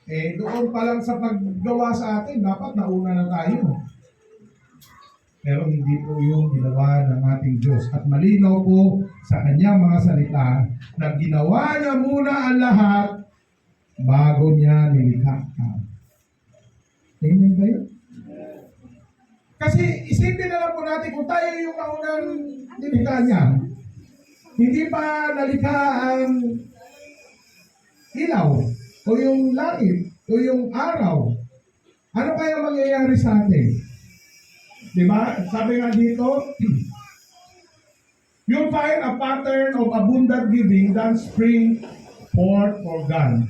Doon pa lang sa paggawa sa atin, dapat nauna na tayo. Pero hindi po yung ginawa ng ating Diyos. At malinaw po sa kanyang mga salita na ginawa niya muna ang lahat bago niya nilikha. Amen ba yun? Kasi isipin na lang po natin kung tayo yung naunang nilikha niya. Hindi pa nalikha ang ilaw o yung langit o yung araw. Ano kaya mangyayari sa atin? Diba? Sabi nga dito, you'll find a pattern of abundant giving that spring forth for God.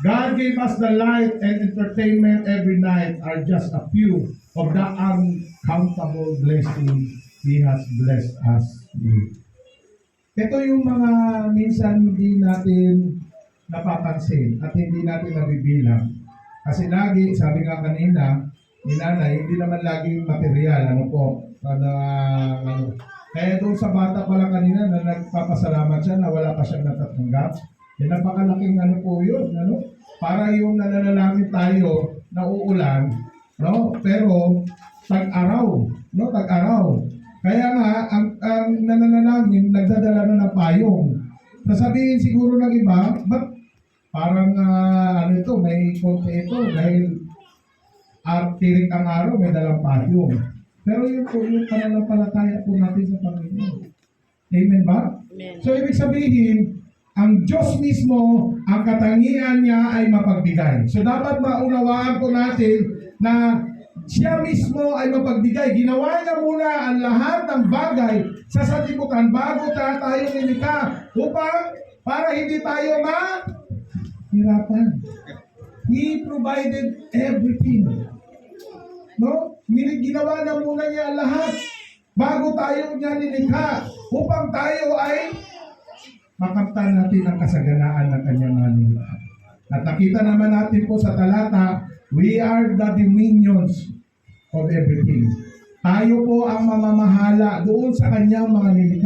God gave us the light and entertainment every night are just a few of the uncountable blessings He has blessed us with. Ito yung mga minsan hindi natin napapansin at hindi natin nabibilang. Kasi lagi, sabi nga kanina, ni nanay, hindi naman laging material, Kaya doon sa bata pala kanina na nagpapasalamat siya na wala pa siyang natatanggap, napakalaking po yun, Para yung nananalangin tayo na uulan, Pero tag-araw, Tag-araw. Kaya nga, ang nananalangin, nagdadala na ng payong. Sasabihin siguro ng iba, ba't parang may konti ito dahil tirik ang araw, may dalang payong. Pero yun po yung pananampalataya po natin sa Panginoon. Amen ba? Amen. So, ibig sabihin, ang Diyos mismo, ang katangian niya ay mapagbigay. So, dapat maunawaan po natin na siya mismo ay mapagbigay. Ginawa niya muna ang lahat ng bagay sa sanlibutan bago tayo nilikha upang para hindi tayo mahirapan. He provided everything. Ginawa na muna niya lahat bago tayo niya nilikha upang tayo ay makamtan natin ang kasaganaan ng kanyang nilikha. At nakita naman natin po sa talata, we are the dominions of everything. Tayo po ang mamamahala doon sa kanyang mga nilikha.